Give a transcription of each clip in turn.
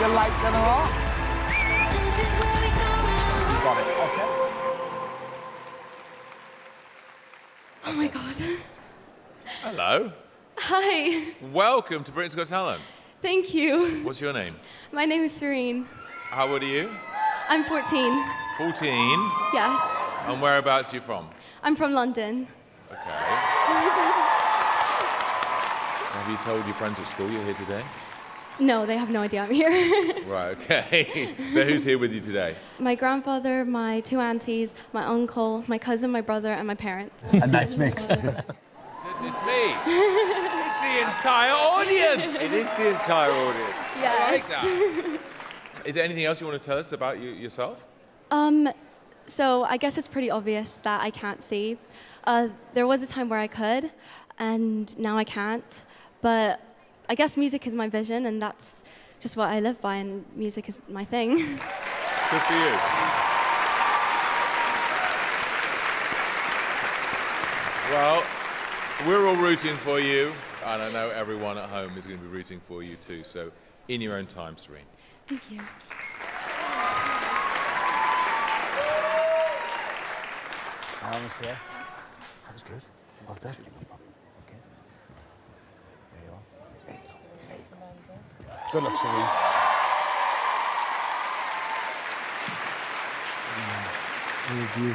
you like it or not? You got it, okay. Oh my God. Hello. Hi. Welcome to Britain's Got Talent. Thank you. What's your name? My name is Sirine. How old are you? I'm 14. 14. Yes. And whereabouts are you from? I'm from London. Okay. Have you told your friends at school you're here today? No, they have no idea I'm here. Right, okay. So who's here with you today? My grandfather, my 2 aunties, my uncle, my cousin, my brother, and my parents. A nice mix. Goodness me. It's the entire audience. It is the entire audience. Yes. I like that. Is there anything else you want to tell us about yourself? So I guess it's pretty obvious that I can't see. There was a time where I could, and now I can't. But I guess music is my vision, and that's just what I live by, and music is my thing. Good for you. Well, we're all rooting for you, and I know everyone at home is going to be rooting for you too. So, in your own time, Sirine. Thank you. Arms here. That was good. Well done. Okay. There you are. There you go. There you go. Good luck, Sirine. Easy.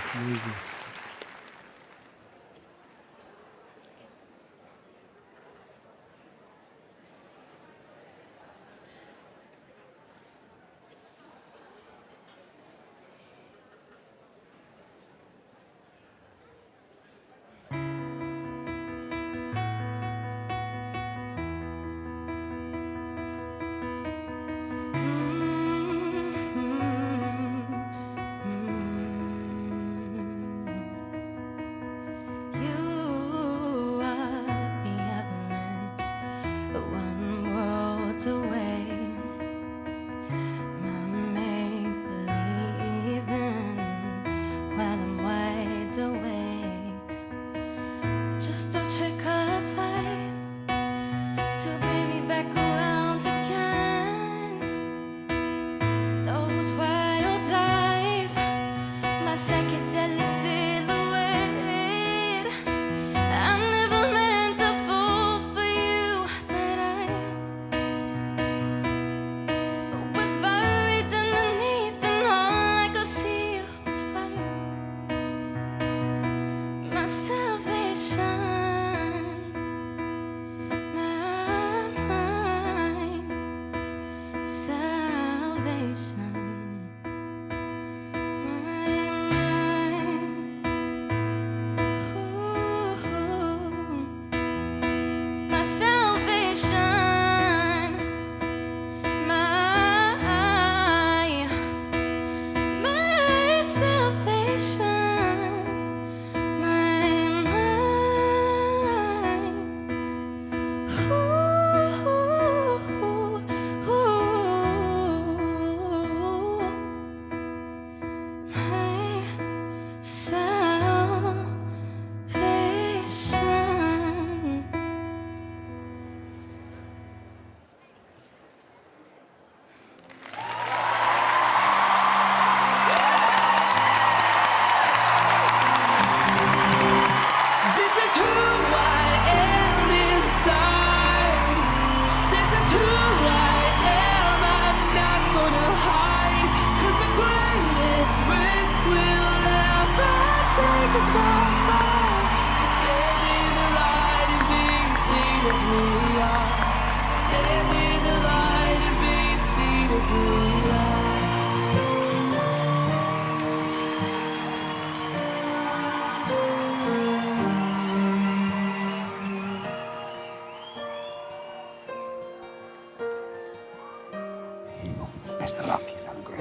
Best of luck. You sound great.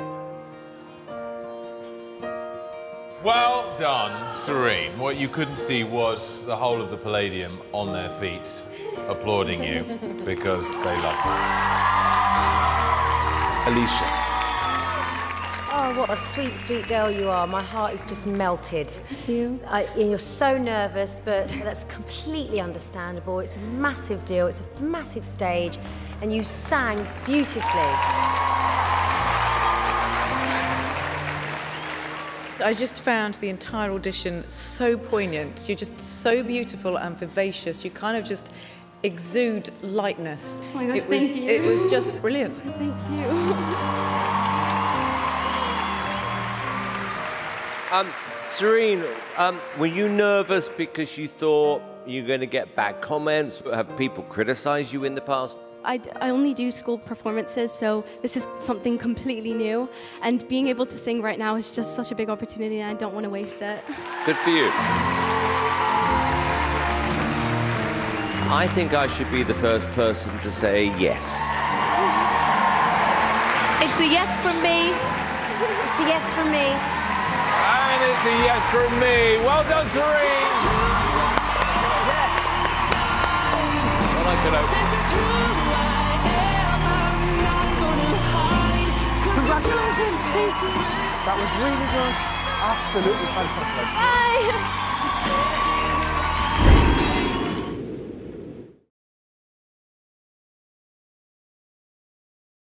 Well done, Sirine. What you couldn't see was the whole of the Palladium on their feet applauding you because they love you. Alicia. Oh, what a sweet, sweet girl you are. My heart is just melted. Thank you. You're so nervous, but that's completely understandable. It's a massive deal. It's a massive stage. and you sang beautifully. I just found the entire audition so poignant. You're just so beautiful and vivacious. You kind of just exude lightness. Oh my gosh, thank you. It was just brilliant. Thank you. Sirine, were you nervous because you thought you were going to get bad comments? Have people criticized you in the past? I only do school performances, so this is something completely new. And being able to sing right now is just such a big opportunity, and I don't want to waste it. Good for you. I think I should be the first person to say yes. It's a yes from me. It's a yes from me. And it's a yes from me. Well done, Sirine. Yes. Well, I could have... Congratulations. That was really good. Absolutely fantastic. Bye.